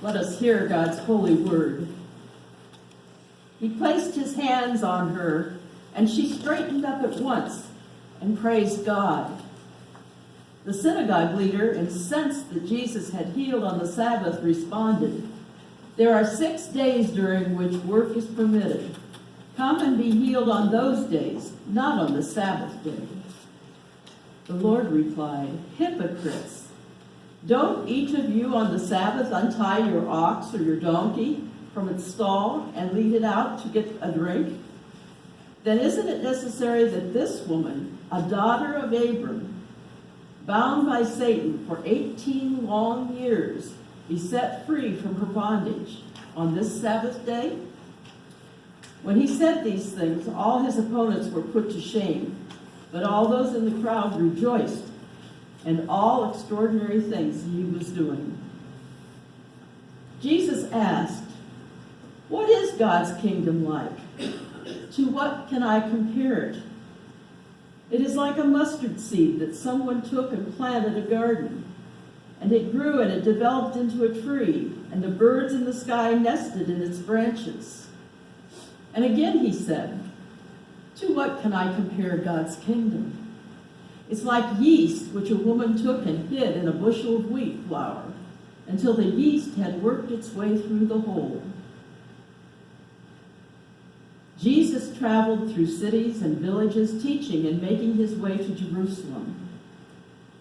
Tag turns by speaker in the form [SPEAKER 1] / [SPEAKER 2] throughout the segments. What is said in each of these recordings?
[SPEAKER 1] Let us hear God's holy word. He placed his hands on her, and she straightened up at once and praised God. The synagogue leader, incensed that Jesus had healed on the Sabbath, responded, "There are 6 days during which work is permitted. Come and be healed on those days, not on the Sabbath day." The Lord replied, "Hypocrites! Don't each of you on the Sabbath untie your ox or your donkey from its stall and lead it out to get a drink? Then isn't it necessary that this woman, a daughter of Abram, bound by Satan for 18 long years, be set free from her bondage on this Sabbath day?" When he said these things, all his opponents were put to shame, but all those in the crowd rejoiced and all extraordinary things he was doing. Jesus asked, "What is God's kingdom like? To what can I compare it? It is like a mustard seed that someone took and planted a garden, and it grew and it developed into a tree, and the birds in the sky nested in its branches." And again he said, "To what can I compare God's kingdom? It's like yeast which a woman took and hid in a bushel of wheat flour until the yeast had worked its way through the hole." Jesus traveled through cities and villages, teaching and making his way to Jerusalem.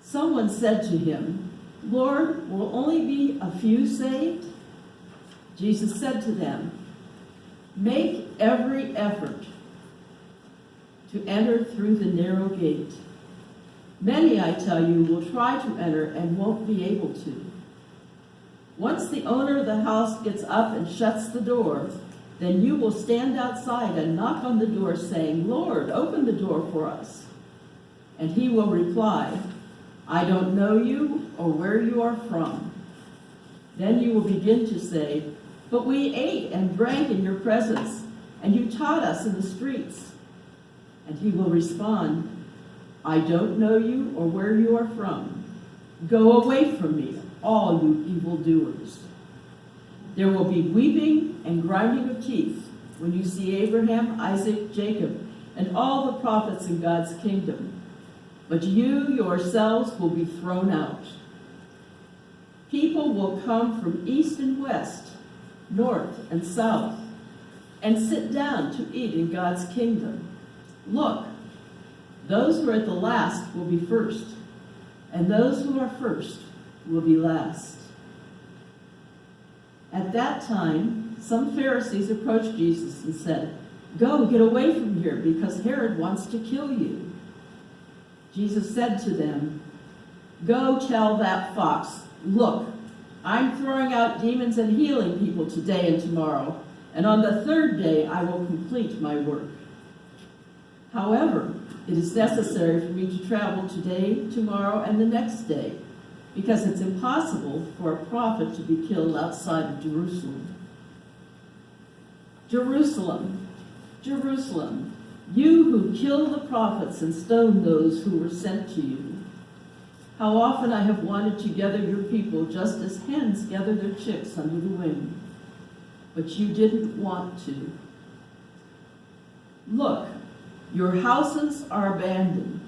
[SPEAKER 1] Someone said to him, "Lord, will only be a few saved?" Jesus said to them, "Make every effort to enter through the narrow gate. Many, I tell you, will try to enter and won't be able to. Once the owner of the house gets up and shuts the door, then you will stand outside and knock on the door, saying, 'Lord, open the door for us.' And he will reply, 'I don't know you or where you are from.' Then you will begin to say, 'But we ate and drank in your presence, and you taught us in the streets.' And he will respond, 'I don't know you or where you are from. Go away from me, all you evildoers.' There will be weeping and grinding of teeth when you see Abraham, Isaac, Jacob, and all the prophets in God's kingdom. But you yourselves will be thrown out. People will come from east and west, north and south, and sit down to eat in God's kingdom. Look, those who are at the last will be first, and those who are first will be last." At that time, some Pharisees approached Jesus and said, "Go, get away from here, because Herod wants to kill you." Jesus said to them, "Go tell that fox, 'Look, I'm throwing out demons and healing people today and tomorrow, and on the third day I will complete my work. However, it is necessary for me to travel today, tomorrow, and the next day, because it's impossible for a prophet to be killed outside of Jerusalem. Jerusalem, Jerusalem, you who kill the prophets and stone those who were sent to you. How often I have wanted to gather your people just as hens gather their chicks under the wing, but you didn't want to. Look, your houses are abandoned.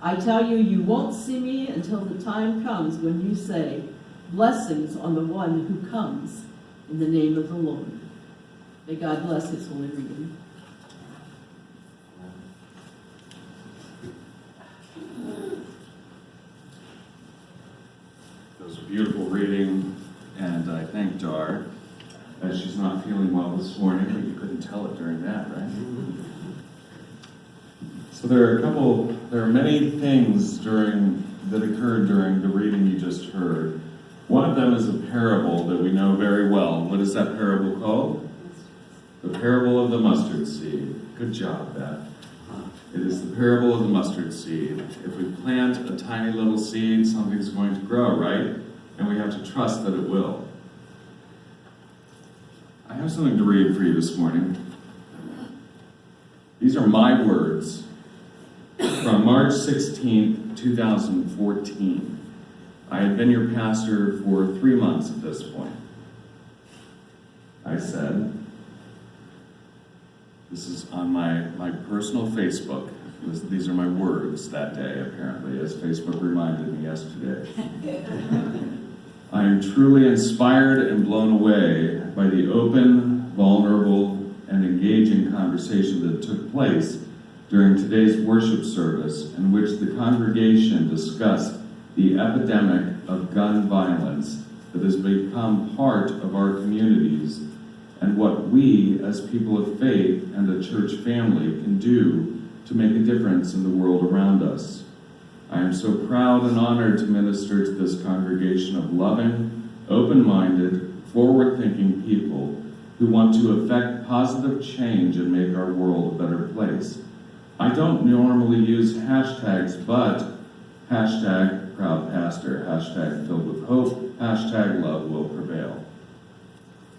[SPEAKER 1] I tell you, you won't see me until the time comes when you say, 'Blessings on the one who comes in the name of the Lord.'" May God bless his holy reading.
[SPEAKER 2] That was a beautiful reading, and I thank Dar. She's not feeling well this morning, but you couldn't tell it during that, right? So there are many things that occurred during the reading you just heard. One of them is a parable that we know very well. What is that parable called? The parable of the mustard seed. Good job, Beth. It is the parable of the mustard seed. If we plant a tiny little seed, something's going to grow, right? And we have to trust that it will. I have something to read for you this morning. These are my words from March 16th, 2014. I had been your pastor for 3 months at this point. I said, this is on my personal Facebook. These are my words that day, apparently, as Facebook reminded me yesterday. I am truly inspired and blown away by the open, vulnerable, and engaging conversation that took place during today's worship service, in which the congregation discussed the epidemic of gun violence that has become part of our communities and what we, as people of faith and a church family, can do to make a difference in the world around us. I am so proud and honored to minister to this congregation of loving, open-minded, forward-thinking people who want to effect positive change and make our world a better place. I don't normally use hashtags, but hashtag proud pastor, hashtag filled with hope, hashtag love will prevail.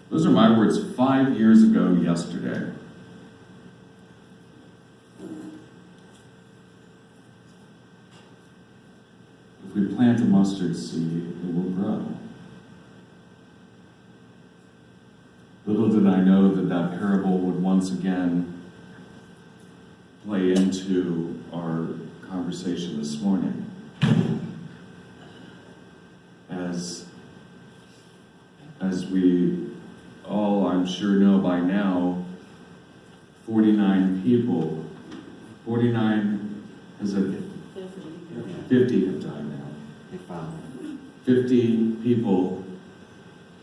[SPEAKER 2] Those are my words 5 years ago yesterday. If we plant a mustard seed, it will grow. Little did I know that that parable would once again play into our conversation this morning. As we all, I'm sure, know by now, 49 people, 50 have died now. 50 people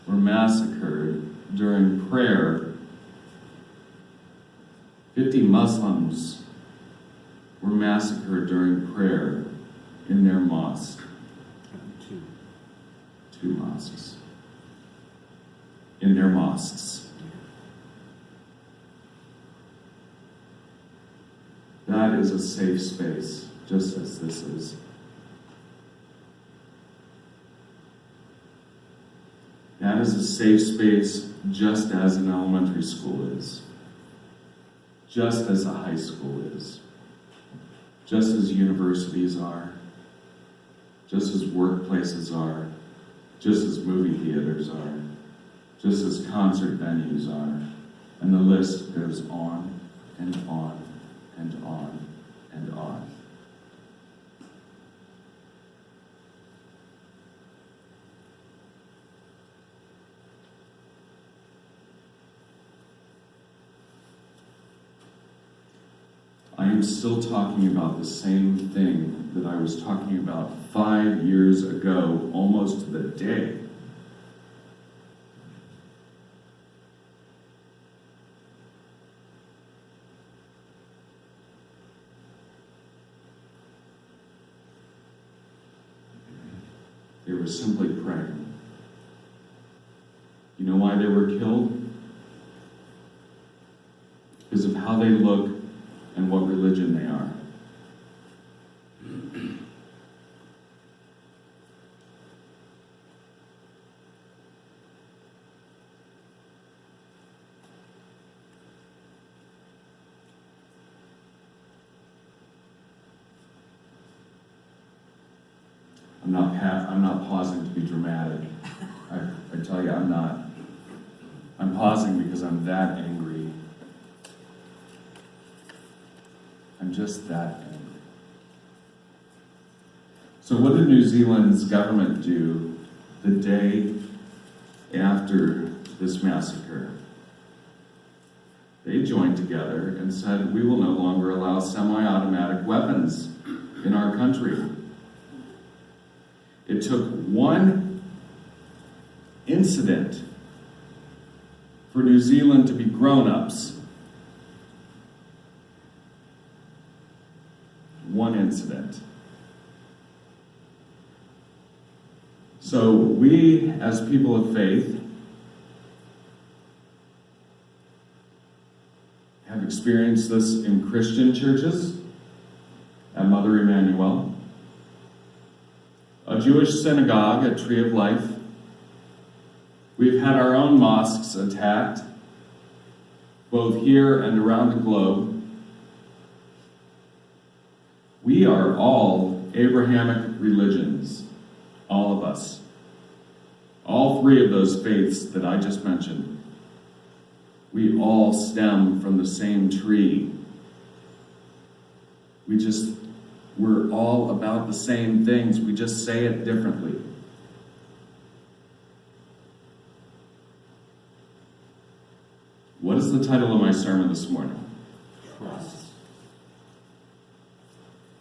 [SPEAKER 2] were massacred during prayer. 50 Muslims were massacred during prayer in their mosque. Two mosques. In their mosques. That is a safe space, just as this is. That is a safe space, just as an elementary school is. Just as a high school is. Just as universities are. Just as workplaces are. Just as movie theaters are. Just as concert venues are. And the list goes on and on and on and on. I am still talking about the same thing that I was talking about 5 years ago, almost to the day. They were simply praying. You know why they were killed? Because of how they look and what religion they are. I'm not pausing to be dramatic. I tell you, I'm not. I'm pausing because I'm that angry. I'm just that angry. So what did New Zealand's government do the day after this massacre? They joined together and said, we will no longer allow semi-automatic weapons in our country. It took one incident for New Zealand to be grown-ups. One incident. So we, as people of faith, have experienced this in Christian churches, at Mother Emanuel, a Jewish synagogue at Tree of Life. We've had our own mosques attacked, both here and around the globe. We are all Abrahamic religions, all of us. All three of those faiths that I just mentioned. We all stem from the same tree. We're all about the same things. We just say it differently. What is the title of my sermon this morning?
[SPEAKER 3] Trust.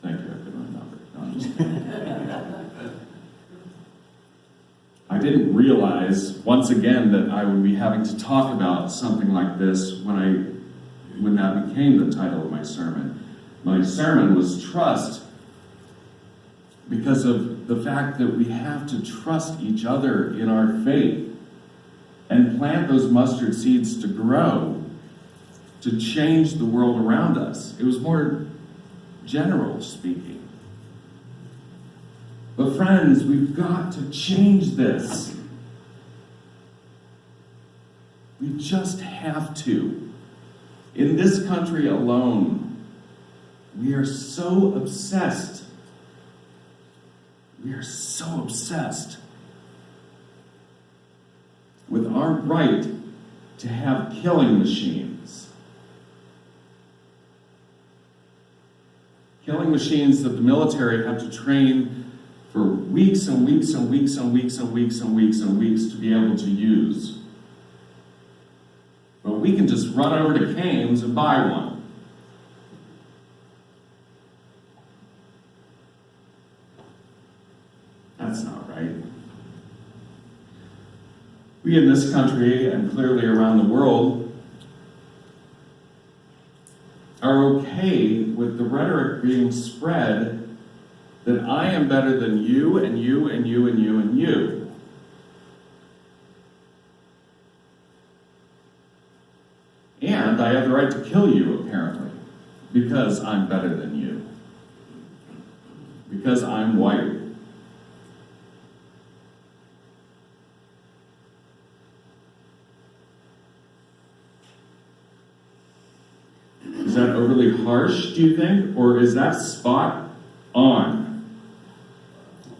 [SPEAKER 2] Thank you, I couldn't remember. No, I'm just kidding. I didn't realize, once again, that I would be having to talk about something like this when that became the title of my sermon. My sermon was Trust, because of the fact that we have to trust each other in our faith and plant those mustard seeds to grow, to change the world around us. It was more general speaking. But friends, we've got to change this. We just have to. In this country alone, we are so obsessed. We are so obsessed with our right to have killing machines. Killing machines that the military have to train for weeks and weeks and weeks and weeks and weeks and weeks and weeks to be able to use. But we can just run over to Cane's and buy one. That's not right. We in this country, and clearly around the world, are okay with the rhetoric being spread that I am better than you, and you, and you, and you, and you. And I have the right to kill you, apparently, because I'm better than you. Because I'm white. Is that overly harsh, do you think? Or is that spot on?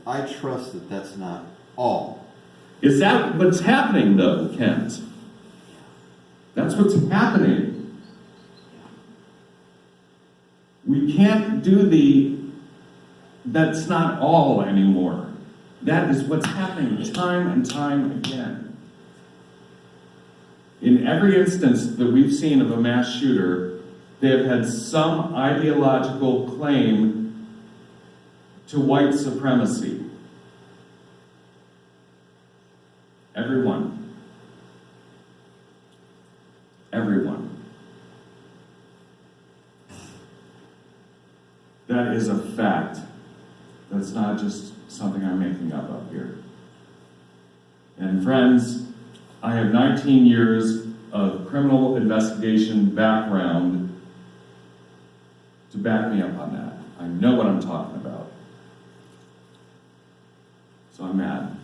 [SPEAKER 3] I trust that that's not all.
[SPEAKER 2] Is that what's happening, though, Kent? That's what's happening. We can't do that's not all anymore. That is what's happening time and time again. In every instance that we've seen of a mass shooter, they have had some ideological claim to white supremacy. Everyone. Everyone. That is a fact. That's not just something I'm making up here. And friends, I have 19 years of criminal investigation background to back me up on that. I know what I'm talking about. So I'm mad.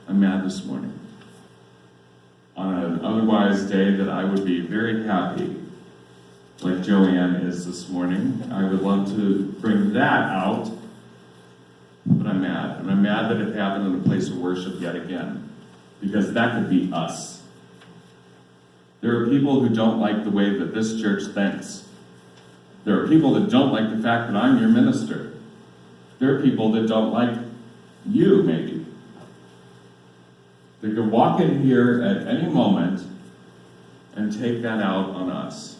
[SPEAKER 2] I'm mad this morning. On an otherwise day that I would be very happy, like Joanne is this morning, I would love to bring that out, but I'm mad. And I'm mad that it happened in a place of worship yet again, because that could be us. There are people who don't like the way that this church thinks. There are people that don't like the fact that I'm your minister. There are people that don't like you, maybe. They could walk in here at any moment and take that out on us.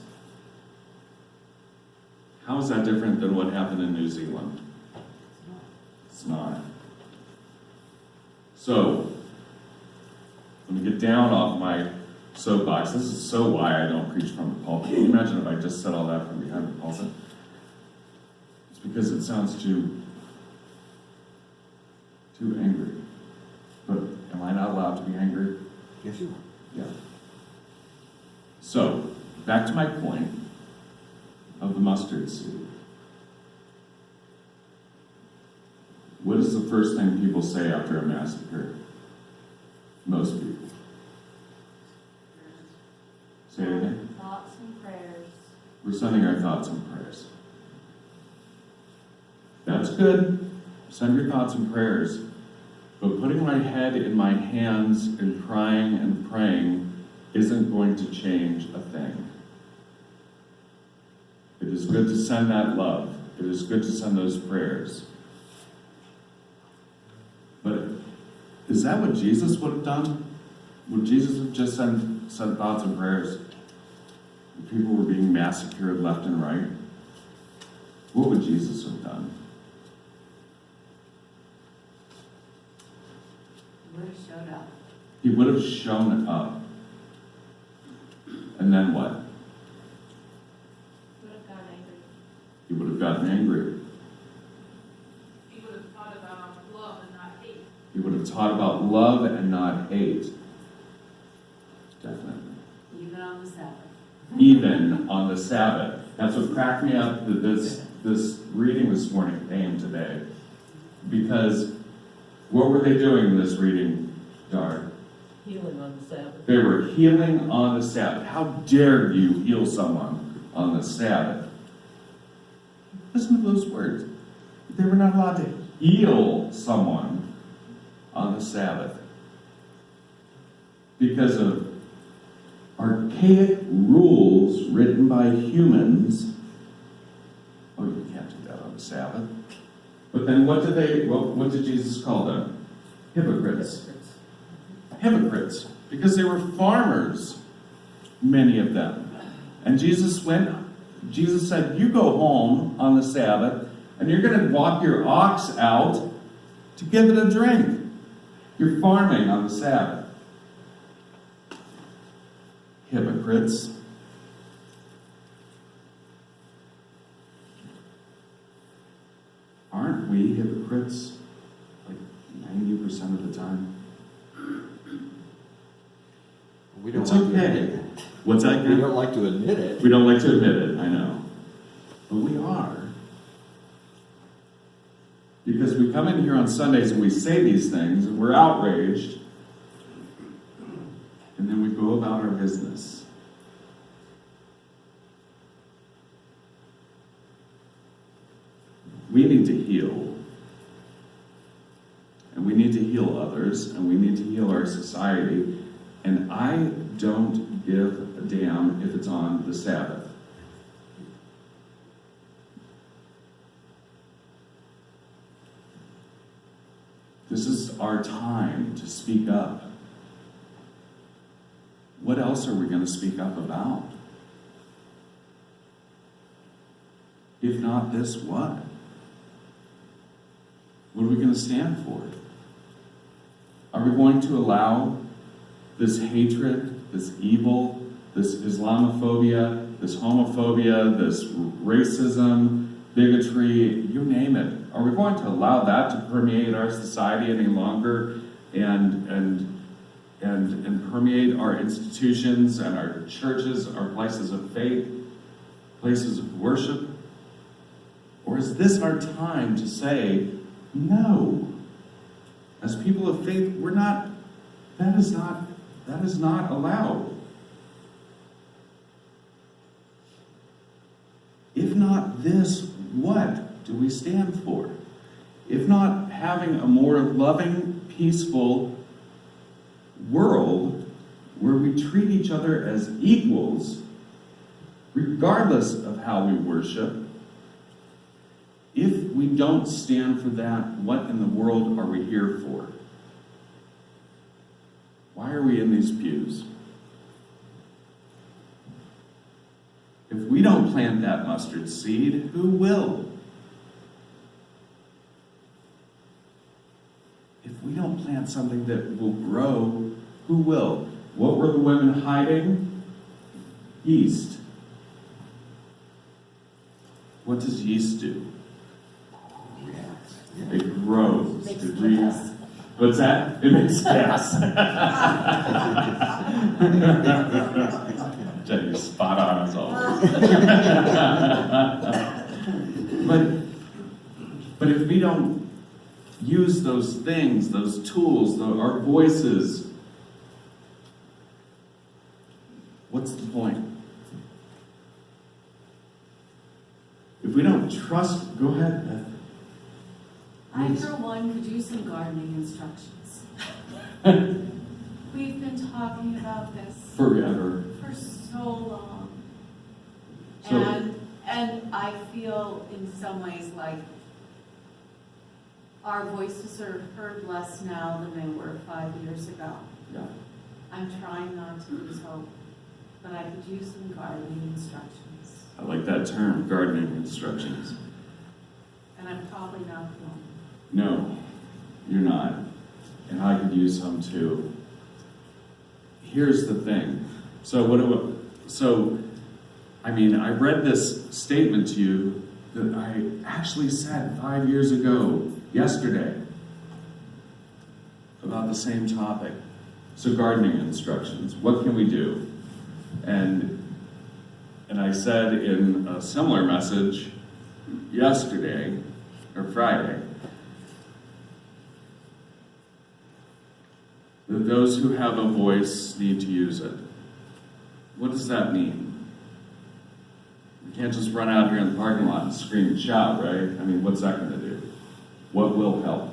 [SPEAKER 2] How is that different than what happened in New Zealand? It's not. So, let me get down off my soapbox. This is so why I don't preach from the pulpit. Can you imagine if I just said all that from behind the pulpit? It's because it sounds too angry. But am I not allowed to be angry?
[SPEAKER 3] Yes, you are.
[SPEAKER 2] Yeah. So, back to my point of the mustard seed. What is the first thing people say after a massacre? Most people. Say it again.
[SPEAKER 4] Thoughts and prayers.
[SPEAKER 2] We're sending our thoughts and prayers. That's good. Send your thoughts and prayers. But putting my head in my hands and crying and praying isn't going to change a thing. It is good to send that love. It is good to send those prayers. But is that what Jesus would have done? Would Jesus have just sent thoughts and prayers? People were being massacred left and right. What would Jesus have done?
[SPEAKER 4] He would have showed up.
[SPEAKER 2] He would have shown up. And then what?
[SPEAKER 4] Would have gotten angry.
[SPEAKER 2] He would have gotten angry.
[SPEAKER 4] He would have taught about love and not hate.
[SPEAKER 2] He would have taught about love and not hate. Definitely.
[SPEAKER 4] Even on the Sabbath.
[SPEAKER 2] Even on the Sabbath. That's what cracked me up that this reading this morning came today. Because what were they doing in this reading, Dar?
[SPEAKER 1] Healing on the Sabbath.
[SPEAKER 2] They were healing on the Sabbath. How dare you heal someone on the Sabbath? Listen to those words. They were not allowed to heal someone on the Sabbath because of archaic rules written by humans. Oh, you can't do that on the Sabbath. But then what did Jesus call them? Hypocrites. Hypocrites. Because they were farmers, many of them. And Jesus said, you go home on the Sabbath, and you're going to walk your ox out to give it a drink. You're farming on the Sabbath. Hypocrites. Aren't we hypocrites like 90% of the time?
[SPEAKER 3] We don't
[SPEAKER 2] It's
[SPEAKER 3] like to
[SPEAKER 2] okay.
[SPEAKER 3] admit it.
[SPEAKER 2] What's that,
[SPEAKER 3] We
[SPEAKER 2] Ken?
[SPEAKER 3] don't like to admit it.
[SPEAKER 2] We don't like to admit it, I know. But we are. Because we come in here on Sundays and we say these things and we're outraged. And then we go about our business. We need to heal. And we need to heal others. And we need to heal our society. And I don't give a damn if it's on the Sabbath. This is our time to speak up. What else are we going to speak up about? If not this, what? What are we going to stand for? Are we going to allow this hatred, this evil, this Islamophobia, this homophobia, this racism, bigotry, you name it? Are we going to allow that to permeate our society any longer and permeate our institutions and our churches, our places of faith, places of worship? Or is this our time to say, no, as people of faith, that is not allowed. If not this, what do we stand for? If not having a more loving, peaceful world where we treat each other as equals, regardless of how we worship, if we don't stand for that, what in the world are we here for? Why are we in these pews? If we don't plant that mustard seed, who will? If we don't plant something that will grow, who will? What were the women hiding? Yeast. What does yeast do? It grows. What's that? It makes gas. Jenny, you're spot on as always. But if we don't use those things, those tools, our voices, what's the point? If we don't trust, go ahead, Beth.
[SPEAKER 4] I, for one, could use some gardening instructions.
[SPEAKER 5] We've been talking about this
[SPEAKER 2] Forever.
[SPEAKER 5] for so long.
[SPEAKER 2] So-
[SPEAKER 5] And I feel in some ways like our voices are heard less now than they were 5 years ago.
[SPEAKER 2] Yeah.
[SPEAKER 5] I'm trying not to lose hope, but I could use some gardening instructions.
[SPEAKER 2] I like that term, gardening instructions.
[SPEAKER 5] And I'm probably not the one.
[SPEAKER 2] No, you're not. And I could use some too. Here's the thing. I read this statement to you that I actually said 5 years ago, yesterday, about the same topic. So gardening instructions, what can we do? And I said in a similar message yesterday, or Friday, that those who have a voice need to use it. What does that mean? You can't just run out here in the parking lot and scream and shout, right? I mean, what's that going to do? What will help?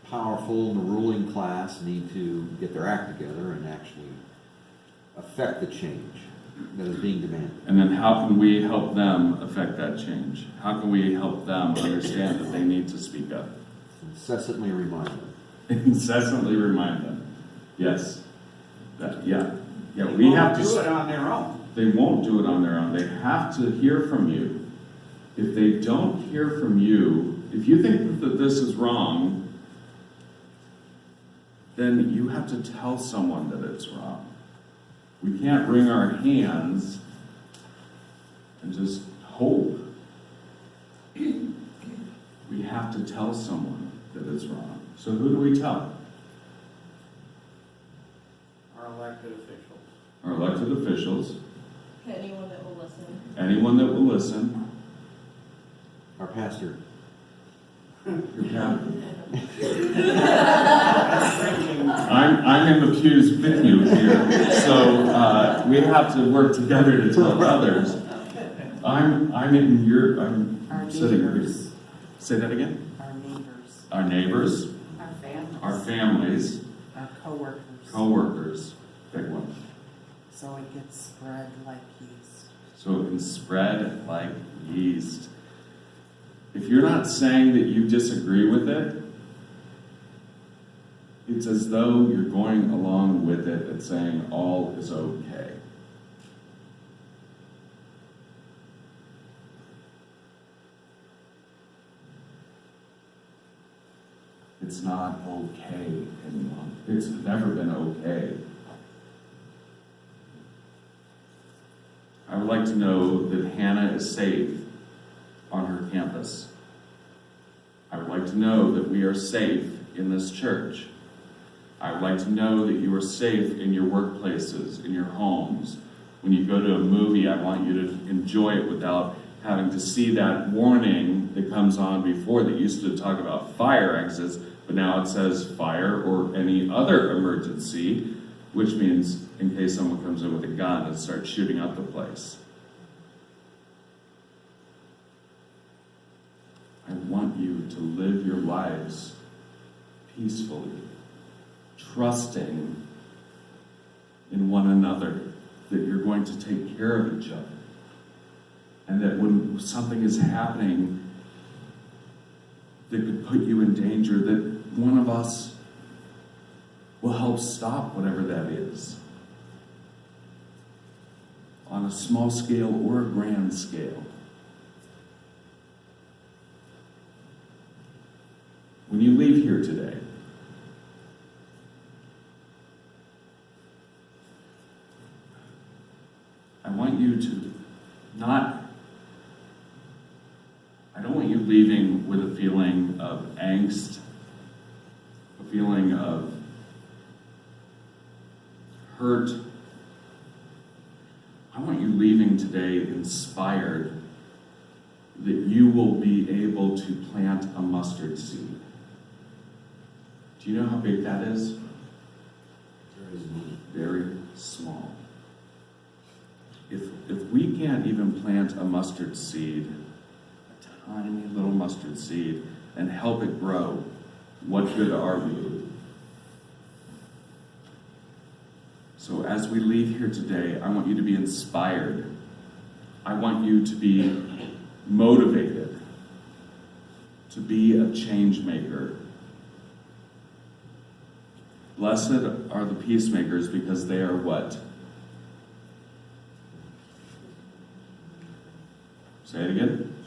[SPEAKER 3] The powerful and the ruling class need to get their act together and actually affect the change that is being demanded.
[SPEAKER 2] And then how can we help them affect that change? How can we help them understand that they need to speak up?
[SPEAKER 3] Incessantly remind them.
[SPEAKER 2] Incessantly remind them. Yes. Yeah, we have to
[SPEAKER 6] do it on their own.
[SPEAKER 2] They won't do it on their own. They have to hear from you. If they don't hear from you, if you think that this is wrong, then you have to tell someone that it's wrong. We can't wring our hands and just hope. We have to tell someone that it's wrong. So who do we tell?
[SPEAKER 6] Our elected officials.
[SPEAKER 2] Our elected officials,
[SPEAKER 7] Anyone that will listen.
[SPEAKER 2] anyone that will listen,
[SPEAKER 3] Our pastor.
[SPEAKER 2] your captain. I'm in the pews with you here, so we have to work together to tell others. I'm
[SPEAKER 8] Our
[SPEAKER 2] sitting here.
[SPEAKER 8] neighbors.
[SPEAKER 2] Say that again?
[SPEAKER 8] Our neighbors,
[SPEAKER 2] Our neighbors,
[SPEAKER 8] our families,
[SPEAKER 2] our families,
[SPEAKER 8] our coworkers,
[SPEAKER 2] co-workers, big one.
[SPEAKER 8] so it gets spread like yeast.
[SPEAKER 2] So it can spread like yeast. If you're not saying that you disagree with it, it's as though you're going along with it and saying all is okay. It's not okay anymore. It's never been okay. I would like to know that Hannah is safe on her campus. I would like to know that we are safe in this church. I would like to know that you are safe in your workplaces, in your homes. When you go to a movie, I want you to enjoy it without having to see that warning that comes on before that used to talk about fire exits, but now it says fire or any other emergency, which means in case someone comes in with a gun and starts shooting up the place. I want you to live your lives peacefully, trusting in one another, that you're going to take care of each other, and that when something is happening that could put you in danger, that one of us will help stop whatever that is, on a small scale or a grand scale. When you leave here today, I want you to I don't want you leaving with a feeling of angst, a feeling of hurt. I want you leaving today inspired that you will be able to plant a mustard seed. Do you know how big that is? Very small. If we can't even plant a mustard seed, a tiny little mustard seed, and help it grow, what good are we? So as we leave here today, I want you to be inspired. I want you to be motivated to be a change maker. Blessed are the peacemakers, because they are what? Say it again.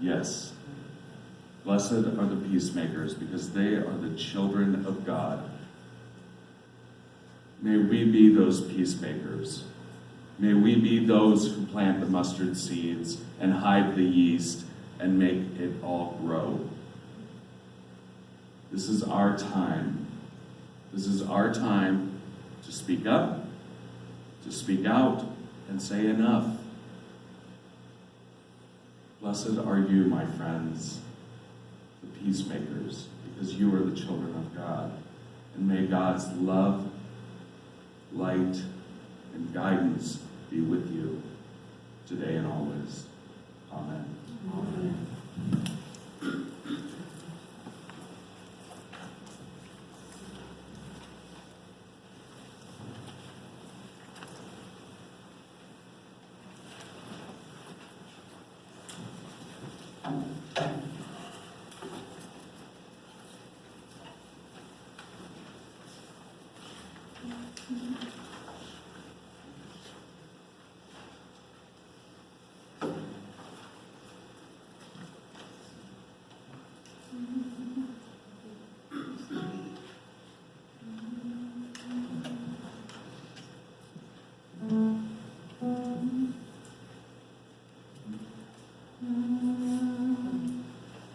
[SPEAKER 2] Yes. Blessed are the peacemakers, because they are the children of God. May we be those peacemakers. May we be those who plant the mustard seeds and hide the yeast and make it all grow. This is our time. This is our time to speak up, to speak out, and say enough. Blessed are you, my friends, the peacemakers, because you are the children of God. And may God's love, light, and guidance be with you today and always. Amen.
[SPEAKER 5] Amen.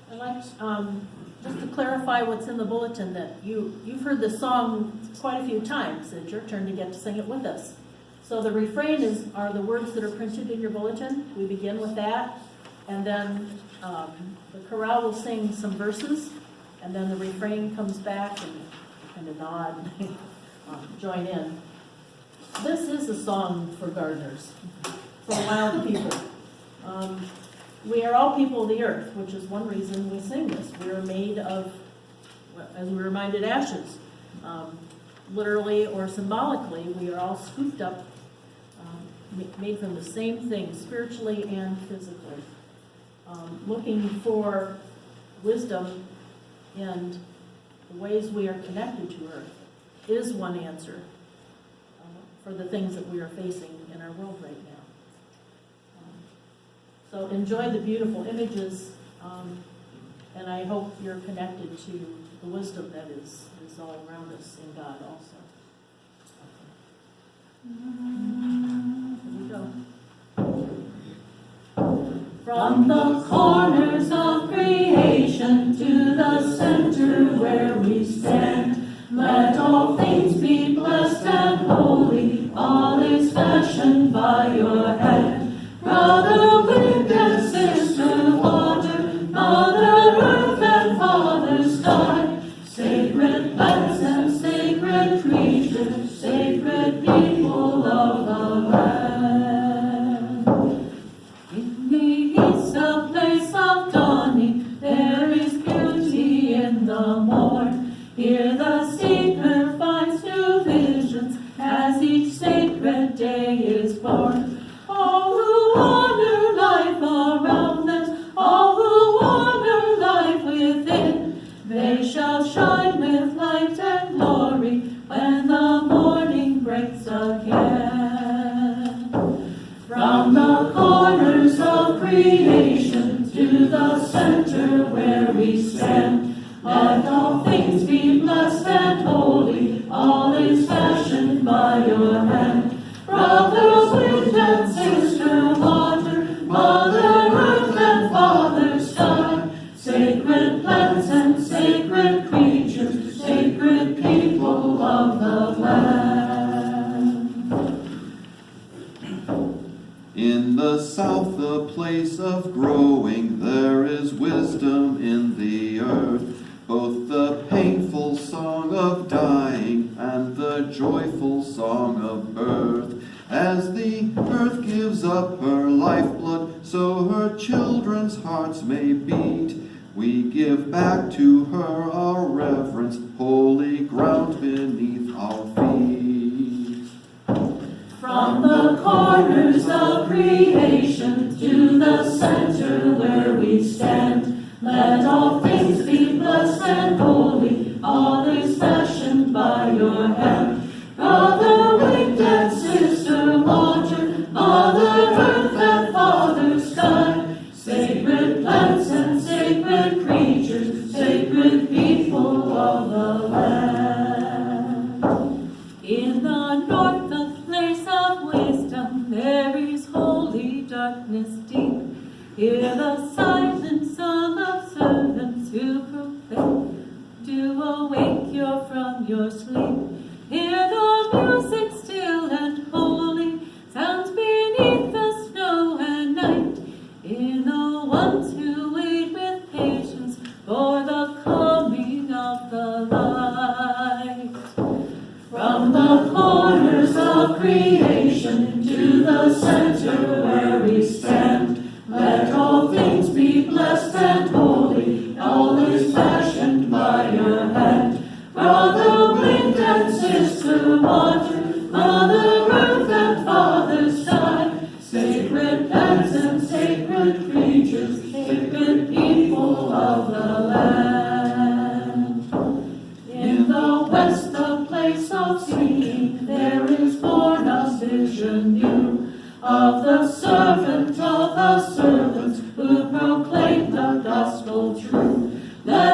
[SPEAKER 7] I'd like just to clarify what's in the bulletin, that you've heard the song quite a few times. It's your turn to get to sing it with us. So the refrain are the words that are printed in your bulletin. We begin with that, and then the chorale will sing some verses, and then the refrain comes back and kind of nod, join in. This is a song for gardeners, for wild people. We are all people of the earth, which is one reason we sing this. We are made of, as we were reminded, ashes. Literally or symbolically, we are all scooped up, made from the same thing, spiritually and physically. Looking for wisdom in the ways we are connected to earth is one answer for the things that we are facing in our world right now. So enjoy the beautiful images, and I hope you're connected to the wisdom that is all around us in God also. Here we go. From the corners of creation to the center where we stand, let all things be blessed and holy. All is fashioned by your hand. Brother wind and sister water, Mother earth and Father sky, sacred plants and sacred creatures, sacred people of the land. In the east, a place of dawning, there is beauty in the morn. Here the seeker finds new visions as each sacred day is born. All who wander life around them, all who wander life within, they shall shine with light and glory when the morning breaks again. From the corners of creation to the center where we stand, let all things be blessed and holy. All is fashioned by your hand. Brothers, wind and sister water, Mother earth and Father sky, sacred plants and sacred creatures, sacred people of the land.
[SPEAKER 3] In the south, a place of growing, there is wisdom in the earth. Both the painful song of dying and the joyful song of birth. As the earth gives up her lifeblood, so her children's hearts may beat. We give back to her our reverence, holy ground beneath our feet.
[SPEAKER 7] From the corners of creation to the center where we stand, let all things be blessed and holy, all is fashioned by your hand. Brother wind and sister water, Mother earth and Father sky, sacred plants and sacred creatures, sacred people of the land. In the north, the place of wisdom, there is holy darkness deep. Hear the silent song of servants who proclaim, to awake you from your sleep. Hear the music still and holy, sounds beneath the snow and night. In the ones who wait with patience for the coming of the light. From the corners of creation to the center where we stand, let all things be blessed and holy, all is fashioned by your hand. Brother wind and sister water, Mother earth and Father sky, sacred plants and sacred creatures, sacred people of the land. In the west, the place of singing, there is born a vision new of the servant of the servants who proclaim the gospel true. Let